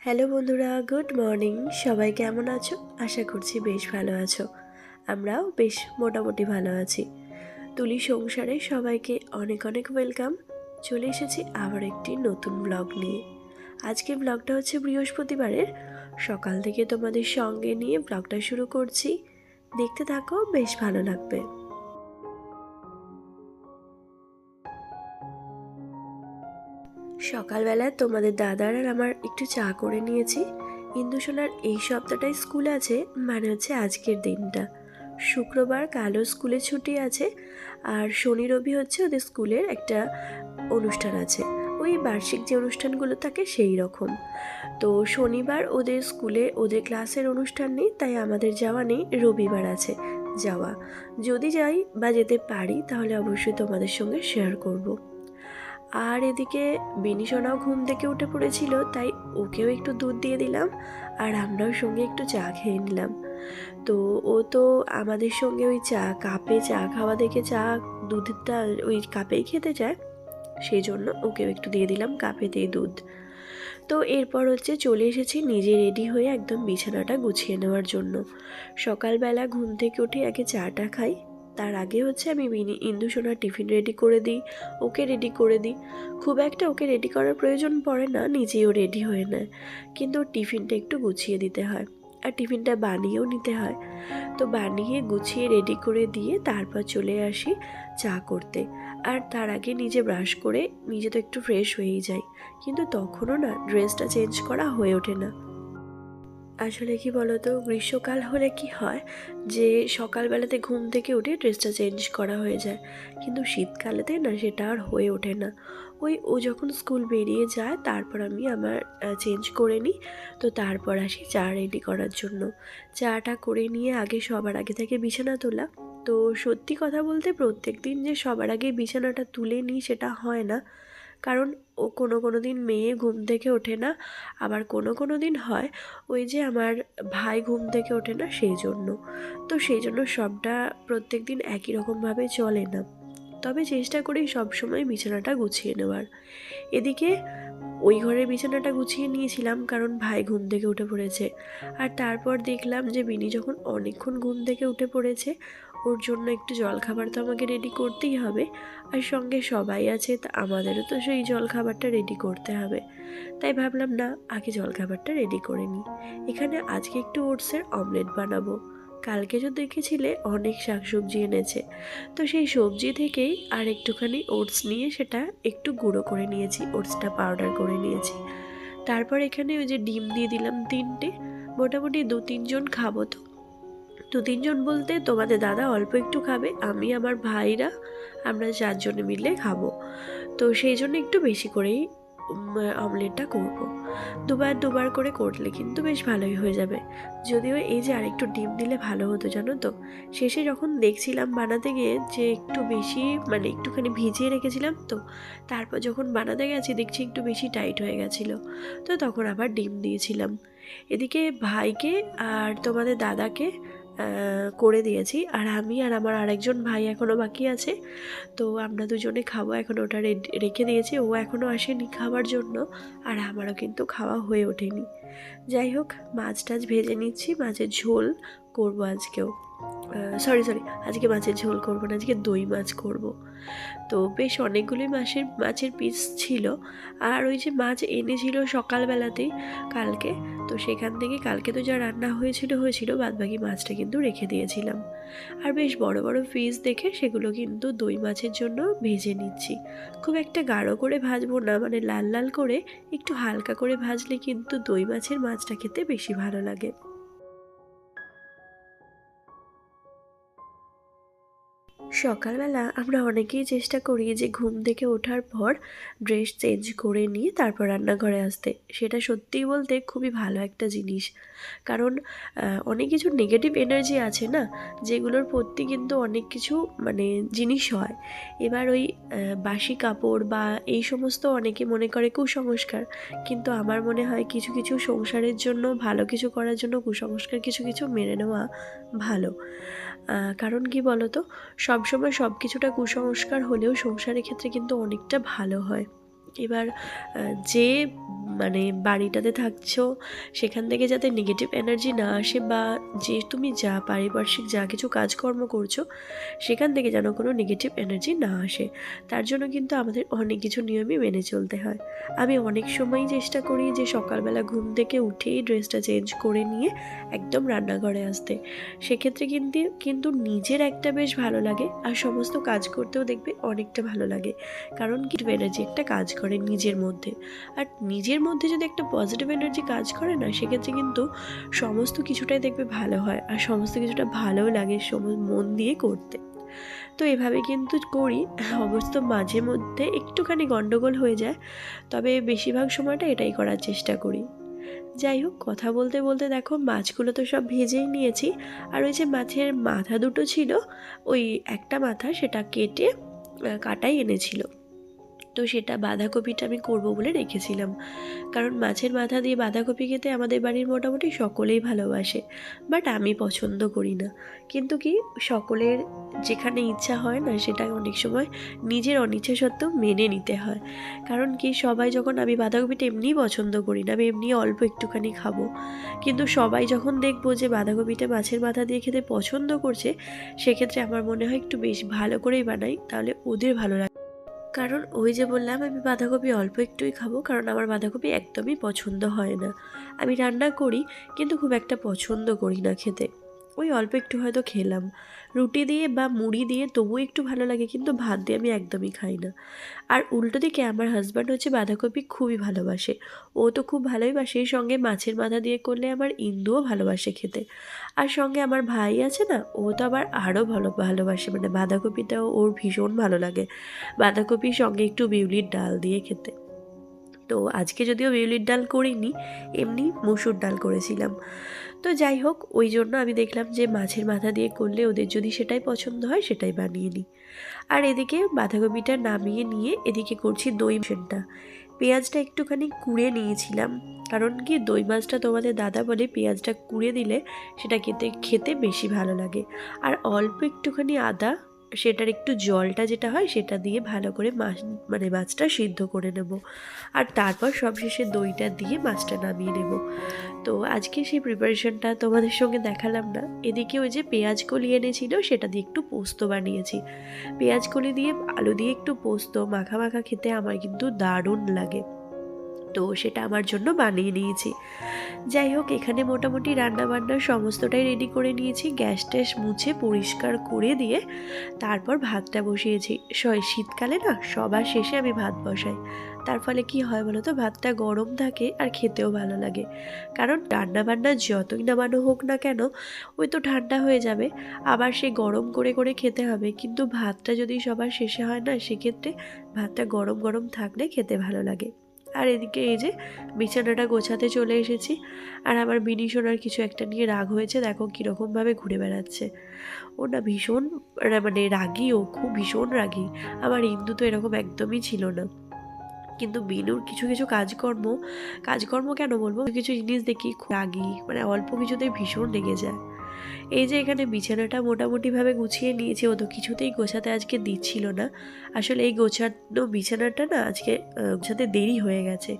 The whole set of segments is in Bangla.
হ্যালো বন্ধুরা, গুড মর্নিং। সবাই কেমন আছো? আশা করছি বেশ ভালো আছো। আমরাও বেশ মোটামুটি ভালো আছি। তুলি সংসারে সবাইকে অনেক অনেক ওয়েলকাম। চলে এসেছি আবার একটি নতুন ব্লগ নিয়ে। আজকে ব্লগটা হচ্ছে বৃহস্পতিবারের সকাল থেকে তোমাদের সঙ্গে নিয়ে ব্লগটা শুরু করছি। দেখতে থাকো, বেশ ভালো লাগবে। সকালবেলা তোমাদের দাদার আর আমার একটু চা করে নিয়েছি। ইন্দু সোনার এই সপ্তাহটায় স্কুল আছে, মানে হচ্ছে আজকের দিনটা শুক্রবার, কালও স্কুলে ছুটি আছে। আর শনি রবি হচ্ছে ওদের স্কুলের একটা অনুষ্ঠান আছে, ওই বার্ষিক যে অনুষ্ঠানগুলো থাকে সেই রকম। তো শনিবার ওদের স্কুলে ওদের ক্লাসের অনুষ্ঠান নেই, তাই আমাদের যাওয়া নেই। রবিবার আছে যাওয়া। যদি যাই বা যেতে পারি তাহলে অবশ্যই তোমাদের সঙ্গে শেয়ার করব। আর এদিকে বিনিশোনাও ঘুম থেকে উঠে পড়েছিল, তাই ওকেও একটু দুধ দিয়ে দিলাম আর আমরাও সঙ্গে একটু চা খেয়ে নিলাম। তো ও তো আমাদের সঙ্গে ওই কাপে চা খাওয়া দেখে দুধটা ওই কাপেই খেতে চায়, সেই জন্য ওকেও একটু দিয়ে দিলাম কাপেতেই দুধ। তো এরপর হচ্ছে চলে এসেছি নিজে রেডি হয়ে একদম বিছানাটা গুছিয়ে নেওয়ার জন্য। সকালবেলা ঘুম থেকে উঠে আগে চাটা খাই, তার আগে হচ্ছে আমি ইন্দু সোনার টিফিন রেডি করে দিই, ওকে রেডি করে দিই। খুব একটা ওকে রেডি করার প্রয়োজন পড়ে না, নিজেও রেডি হয়ে নেয়, কিন্তু ওর টিফিনটা একটু গুছিয়ে দিতে হয় আর টিফিনটা বানিয়েও নিতে হয়। তো বানিয়ে গুছিয়ে রেডি করে দিয়ে তারপর চলে আসি চা করতে। আর তার আগে নিজে ব্রাশ করে নিজে তো একটু ফ্রেশ হয়েই যাই, কিন্তু তখনও না ড্রেসটা চেঞ্জ করা হয়ে ওঠে না। আসলে কি বলতো, গ্রীষ্মকাল হলে কি হয় যে সকালবেলাতে ঘুম থেকে উঠে ড্রেসটা চেঞ্জ করা হয়ে যায়, কিন্তু শীতকালেতে না সেটা আর হয়ে ওঠে না। ও যখন স্কুল বেরিয়ে যায় তারপর আমি আমার চেঞ্জ করে নিই। তো তারপর আসি চা রেডি করার জন্য। চাটা করে নিয়ে আগে সবার আগে থেকে বিছানা তোলা। তো সত্যি কথা বলতে প্রত্যেক দিন যে সবার আগে বিছানাটা তুলে নিই সেটা হয় না, কারণ ও কোনো দিন মেয়ে ঘুম থেকে ওঠে না, আবার কোনো দিন হয় ওই যে আমার ভাই ঘুম থেকে ওঠে না, সেই জন্য। তো সেই জন্য সবটা প্রত্যেক দিন একই রকমভাবে চলে না, তবে চেষ্টা করি সবসময় বিছানাটা গুছিয়ে নেওয়ার। এদিকে ওই ঘরের বিছানাটা গুছিয়ে নিয়েছিলাম কারণ ভাই ঘুম থেকে উঠে পড়েছে। আর তারপর দেখলাম যে বিনি যখন অনেকক্ষণ ঘুম থেকে উঠে পড়েছে, ওর জন্য একটু জলখাবার তো আমাকে রেডি করতেই হবে। আর সঙ্গে সবাই আছে, তা আমাদেরও তো সেই জলখাবারটা রেডি করতে হবে। তাই ভাবলাম না, আগে জলখাবারটা রেডি করে নিই। এখানে আজকে একটু ওটসের অমলেট বানাবো। কালকে যে দেখেছিলে অনেক শাকসবজি এনেছে, তো সেই সবজি থেকেই আর একটুখানি ওটস নিয়ে সেটা একটু গুঁড়ো করে নিয়েছি, ওটসটা পাউডার করে নিয়েছি। তারপর এখানে ওই যে ডিম দিয়ে দিলাম 3টে। মোটামুটি 2-3 জন খাবো তো। 2-3 জন বলতে তোমাদের দাদা অল্প একটু খাবে, আমি আমার ভাইরা আমরা 4 জনে মিলে খাবো। তো সেই জন্য একটু বেশি করেই অমলেটটা করব। দুবার দুবার করে করলে কিন্তু বেশ ভালোই হয়ে যাবে। যদিও এই যে আরেকটু ডিম দিলে ভালো হতো জানো তো, শেষে যখন দেখছিলাম বানাতে গিয়ে যে একটু বেশি মানে একটুখানি ভিজিয়ে রেখেছিলাম, তো তারপর যখন বানাতে গেছি দেখছি একটু বেশি টাইট হয়ে গেছিলো, তো তখন আবার ডিম দিয়েছিলাম। এদিকে ভাইকে আর তোমাদের দাদাকে করে দিয়েছি, আর আমি আর আমার আরেকজন ভাই এখনও বাকি আছে। তো আমরা দুজনে খাবো এখন, ওটা রেখে দিয়েছি, ও এখনও আসেনি খাওয়ার জন্য। আর আমারও কিন্তু খাওয়া হয়ে ওঠেনি। যাই হোক, মাছ টাছ ভেজে নিচ্ছি, মাছের ঝোল করবো আজকেও। সরি, আজকে মাছের ঝোল করবো না, আজকে দই মাছ করব। তো বেশ অনেকগুলোই মাছের পিস ছিল। আর ওই যে মাছ এনেছিল সকালবেলাতেই কালকে, তো সেখান থেকে কালকে তো যা রান্না হয়েছিল বাদবাকি মাছটা কিন্তু রেখে দিয়েছিলাম। আর বেশ বড় বড় পিস দেখে সেগুলো কিন্তু দই মাছের জন্য ভেজে নিচ্ছি। খুব একটা গাঢ় করে ভাজবো না, মানে লাল লাল করে একটু হালকা করে ভাজলে কিন্তু দই মাছের মাছটা খেতে বেশি ভালো লাগে। সকালবেলা আমরা অনেকেই চেষ্টা করি যে ঘুম থেকে ওঠার পর ড্রেস চেঞ্জ করে নিয়ে তারপর রান্নাঘরে আসতে। সেটা সত্যিই বলতে খুবই ভালো একটা জিনিস, কারণ অনেক কিছু নেগেটিভ এনার্জি আছে না, যেগুলোর প্রতি কিন্তু অনেক কিছু মানে জিনিস হয়। এবার ওই বাসি কাপড় বা এই সমস্ত অনেকে মনে করে কুসংস্কার, কিন্তু আমার মনে হয় কিছু কিছু সংসারের জন্য, ভালো কিছু করার জন্য কুসংস্কার কিছু কিছু মেনে নেওয়া ভালো। কারণ কি বলো তো, সবসময় সব কিছুটা কুসংস্কার হলেও সংসারের ক্ষেত্রে কিন্তু অনেকটা ভালো হয়। এবার যে মানে বাড়িটাতে থাকছো সেখান থেকে যাতে নেগেটিভ এনার্জি না আসে, বা যে তুমি যা পারিপার্শ্বিক যা কিছু কাজকর্ম করছো সেখান থেকে যেন কোনো নেগেটিভ এনার্জি না আসে, তার জন্য কিন্তু আমাদের অনেক কিছু নিয়মই মেনে চলতে হয়। আমি অনেক সময়ই চেষ্টা করি যে সকালবেলা ঘুম থেকে উঠেই ড্রেসটা চেঞ্জ করে নিয়ে একদম রান্নাঘরে আসতে। সেক্ষেত্রে কিন্তু নিজের একটা বেশ ভালো লাগে, আর সমস্ত কাজ করতেও দেখবে অনেকটা ভালো লাগে। কারণ কি এনার্জি একটা কাজ করে নিজের মধ্যে, আর নিজের মধ্যে যদি একটা পজিটিভ এনার্জি কাজ করে না, সেক্ষেত্রে কিন্তু সমস্ত কিছুটাই দেখবে ভালো হয়, আর সমস্ত কিছুটা ভালোও লাগে মন দিয়ে করতে। তো এভাবে কিন্তু করি। অবশ্য মাঝে মধ্যে একটুখানি গন্ডগোল হয়ে যায়, তবে বেশিরভাগ সময়টা এটাই করার চেষ্টা করি। যাই হোক, কথা বলতে বলতে দেখো মাছগুলো তো সব ভেজেই নিয়েছি, আর ওই যে মাছের মাথা দুটো ছিল, ওই একটা মাথা সেটা কেটে কাটাই এনেছিল। তো সেটা বাঁধাকপিটা আমি করব বলে রেখেছিলাম, কারণ মাছের মাথা দিয়ে বাঁধাকপি খেতে আমাদের বাড়ির মোটামুটি সকলেই ভালোবাসে, বাট আমি পছন্দ করি না। কিন্তু কি, সকলের যেখানে ইচ্ছা হয় না, সেটা অনেক সময় নিজের অনিচ্ছা সত্ত্বেও মেনে নিতে হয়। কারণ কি, সবাই যখন, আমি বাঁধাকপিটা এমনিই পছন্দ করি না, আমি এমনি অল্প একটুখানি খাবো, কিন্তু সবাই যখন দেখবো যে বাঁধাকপিটা মাছের মাথা দিয়ে খেতে পছন্দ করছে, সেক্ষেত্রে আমার মনে হয় একটু বেশ ভালো করেই বানাই, তাহলে ওদের ভালো লাগে। কারণ ওই যে বললাম, আমি বাঁধাকপি অল্প একটুই খাবো, কারণ আমার বাঁধাকপি একদমই পছন্দ হয় না। আমি রান্না করি কিন্তু খুব একটা পছন্দ করি না খেতে। ওই অল্প একটু হয়তো খেলাম, রুটি দিয়ে বা মুড়ি দিয়ে তবুও একটু ভালো লাগে, কিন্তু ভাত দিয়ে আমি একদমই খাই না। আর উল্টো দিকে আমার হাজব্যান্ড হচ্ছে বাঁধাকপি খুবই ভালোবাসে, ও তো খুব ভালোই বাসে, সঙ্গে মাছের মাথা দিয়ে করলে আমার ইন্দুও ভালোবাসে খেতে। আর সঙ্গে আমার ভাই আছে না, ও তো আবার আরও ভালোবাসে, মানে বাঁধাকপিটাও ওর ভীষণ ভালো লাগে, বাঁধাকপির সঙ্গে একটু বিউলির ডাল দিয়ে খেতে। তো আজকে যদিও বিউলির ডাল করিনি, এমনি মুসুর ডাল করেছিলাম। তো যাই হোক, ওই জন্য আমি দেখলাম যে মাছের মাথা দিয়ে করলে ওদের যদি সেটাই পছন্দ হয় সেটাই বানিয়ে নিই। আর এদিকে বাঁধাকপিটা নামিয়ে নিয়ে এদিকে করছি দই সেনটা। পেঁয়াজটা একটুখানি কুড়ে নিয়েছিলাম, কারণ কি, দই মাছটা তোমাদের দাদা বলে পেঁয়াজটা কুড়ে দিলে সেটা খেতে খেতে বেশি ভালো লাগে। আর অল্প একটুখানি আদা, সেটার একটু জলটা যেটা হয় সেটা দিয়ে ভালো করে মাছটা সিদ্ধ করে নেব, আর তারপর সবশেষে দইটা দিয়ে মাছটা নামিয়ে নেব। তো আজকে সেই প্রিপারেশনটা তোমাদের সঙ্গে দেখালাম না। এদিকে ওই যে পেঁয়াজ কলি এনেছিল, সেটা দিয়ে একটু পোস্ত বানিয়েছি। পেঁয়াজ কলি দিয়ে আলু দিয়ে একটু পোস্ত মাখা মাখা খেতে আমার কিন্তু দারুণ লাগে, তো সেটা আমার জন্য বানিয়ে নিয়েছি। যাই হোক, এখানে মোটামুটি রান্না বান্নার সমস্তটাই রেডি করে নিয়েছি, গ্যাস ট্যাস মুছে পরিষ্কার করে দিয়ে তারপর ভাতটা বসিয়েছি। শীতকালে না সবার শেষে আমি ভাত বসাই, তার ফলে কি হয় বলো তো, ভাতটা গরম থাকে আর খেতেও ভালো লাগে। কারণ রান্না বান্না যতই নামানো হোক না কেন, ওই তো ঠান্ডা হয়ে যাবে, আবার সে গরম করে করে খেতে হবে, কিন্তু ভাতটা যদি সবার শেষে হয় না, সেক্ষেত্রে ভাতটা গরম গরম থাকলে খেতে ভালো লাগে। আর এদিকে এই যে বিছানাটা গোছাতে চলে এসেছি, আর আমার মিনি সোনার কিছু একটা নিয়ে রাগ হয়েছে, দেখো কীরকমভাবে ঘুরে বেড়াচ্ছে। ও না ভীষণ মানে রাগী, ও খুব ভীষণ রাগী। আমার ইন্দু তো এরকম একদমই ছিল না, কিন্তু বিনুর কিছু কিছু কাজকর্ম কেন বলবো, কিছু জিনিস দেখি খুব রাগী, মানে অল্প কিছুতেই ভীষণ রেগে যায়। এই যে এখানে বিছানাটা মোটামুটিভাবে গুছিয়ে নিয়েছি, ও তো কিছুতেই গোছাতে আজকে দিচ্ছিল না। আসলে এই গোছানো বিছানাটা না আজকে গোছাতে দেরি হয়ে গেছে।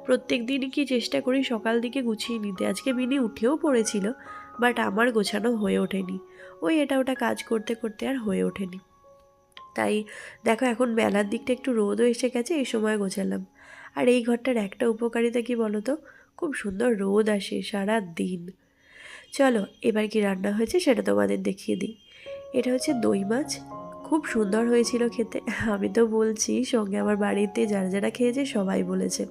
প্রত্যেক দিনই কি চেষ্টা করি সকাল দিকে গুছিয়ে নিতে, আজকে মিনি উঠেও পড়েছিল, বাট আমার গোছানো হয়ে ওঠেনি। ওই এটা ওটা কাজ করতে করতে আর হয়ে ওঠেনি। তাই দেখো, এখন বেলার দিকটা একটু রোদও এসে গেছে, এই সময় গোছালাম। আর এই ঘরটার একটা উপকারিতা কি বলো তো, খুব সুন্দর রোদ আসে সারা দিন। চলো, এবার কি রান্না হয়েছে সেটা তোমাদের দেখিয়ে দিই। এটা হচ্ছে দই মাছ, খুব সুন্দর হয়েছিল খেতে। আমি তো বলছি, সঙ্গে আমার বাড়িতে যারা যারা খেয়েছে সবাই বলেছে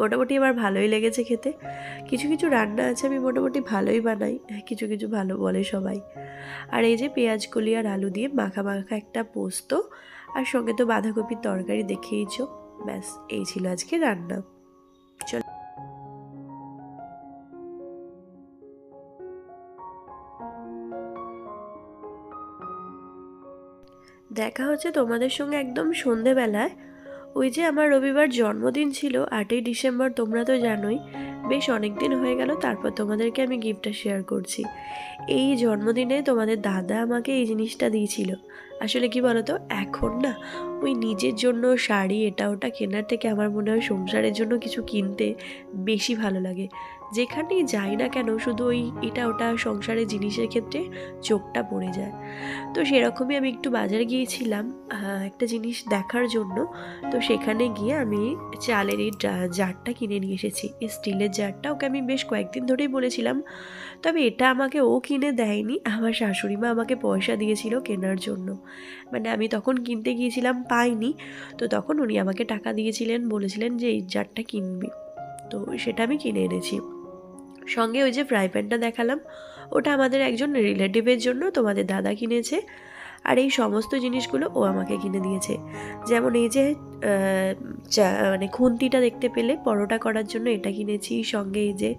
মোটামুটি আমার ভালোই লেগেছে খেতে। কিছু কিছু রান্না আছে আমি মোটামুটি ভালোই বানাই, কিছু কিছু ভালো বলে সবাই। আর এই যে পেঁয়াজ কলি আর আলু দিয়ে মাখা মাখা একটা পোস্ত, আর সঙ্গে তো বাঁধাকপির তরকারি দেখেইছো। ব্যাস, এই ছিল আজকে রান্না। চলো, দেখা হচ্ছে তোমাদের সঙ্গে একদম সন্ধেবেলায়। ওই যে আমার রবিবার জন্মদিন ছিল 8ই ডিসেম্বর, তোমরা তো জানোই। বেশ অনেক দিন হয়ে গেল, তারপর তোমাদেরকে আমি গিফটটা শেয়ার করছি। এই জন্মদিনে তোমাদের দাদা আমাকে এই জিনিসটা দিয়েছিল। আসলে কি বলতো, এখন না ওই নিজের জন্য শাড়ি এটা ওটা কেনার থেকে আমার মনে হয় সংসারের জন্য কিছু কিনতে বেশি ভালো লাগে। যেখানেই যাই না কেন শুধু ওই এটা ওটা সংসারের জিনিসের ক্ষেত্রে চোখটা পড়ে যায়। তো সেরকমই আমি একটু বাজারে গিয়েছিলাম একটা জিনিস দেখার জন্য। তো সেখানে গিয়ে আমি চালের এই জারটা কিনে নিয়ে এসেছি, এই স্টিলের জারটা। ওকে আমি বেশ কয়েকদিন ধরেই বলেছিলাম, তবে এটা আমাকে ও কিনে দেয়নি, আমার শাশুড়ি মা আমাকে পয়সা দিয়েছিল কেনার জন্য। মানে আমি তখন কিনতে গিয়েছিলাম, পাইনি। তো তখন উনি আমাকে টাকা দিয়েছিলেন, বলেছিলেন যে এই জারটা কিনবি। তো সেটা আমি কিনে এনেছি। সঙ্গে ওই যে ফ্রাই প্যানটা দেখালাম, ওটা আমাদের একজন রিলেটিভের জন্য তোমাদের দাদা কিনেছে। আর এই সমস্ত জিনিসগুলো ও আমাকে কিনে দিয়েছে। যেমন এই যে মানে খুন্তিটা দেখতে পেলে পরোটা করার জন্য, এটা কিনেছি। সঙ্গে এই যে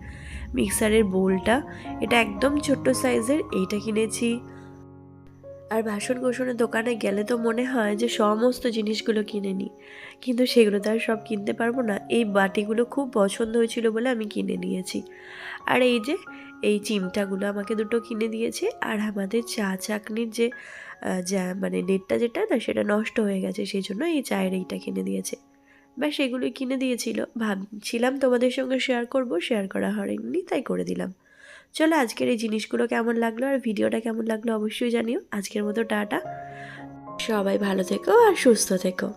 মিক্সারের বোলটা, এটা একদম ছোট্ট সাইজের, এইটা কিনেছি। আর বাসন কোসনের দোকানে গেলে তো মনে হয় যে সমস্ত জিনিসগুলো কিনে নিই, কিন্তু সেগুলো তো আর সব কিনতে পারবো না। এই বাটিগুলো খুব পছন্দ হয়েছিল বলে আমি কিনে নিয়েছি। আর এই যে এই চিমটাগুলো আমাকে দুটো কিনে দিয়েছে। আর আমাদের চা চাকনির যে যা মানে নেটটা যেটা না, সেটা নষ্ট হয়ে গেছে, সেই জন্য এই চায়ের এইটা কিনে দিয়েছে। ব্যাস এগুলোই কিনে দিয়েছিল। ভাবছিলাম তোমাদের সঙ্গে শেয়ার করব, শেয়ার করা হয়নি, তাই করে দিলাম। চলো, আজকের এই জিনিসগুলো কেমন লাগলো আর ভিডিওটা কেমন লাগলো অবশ্যই জানিও। আজকের মতো টাটা, সবাই ভালো থেকো আর সুস্থ থেকো।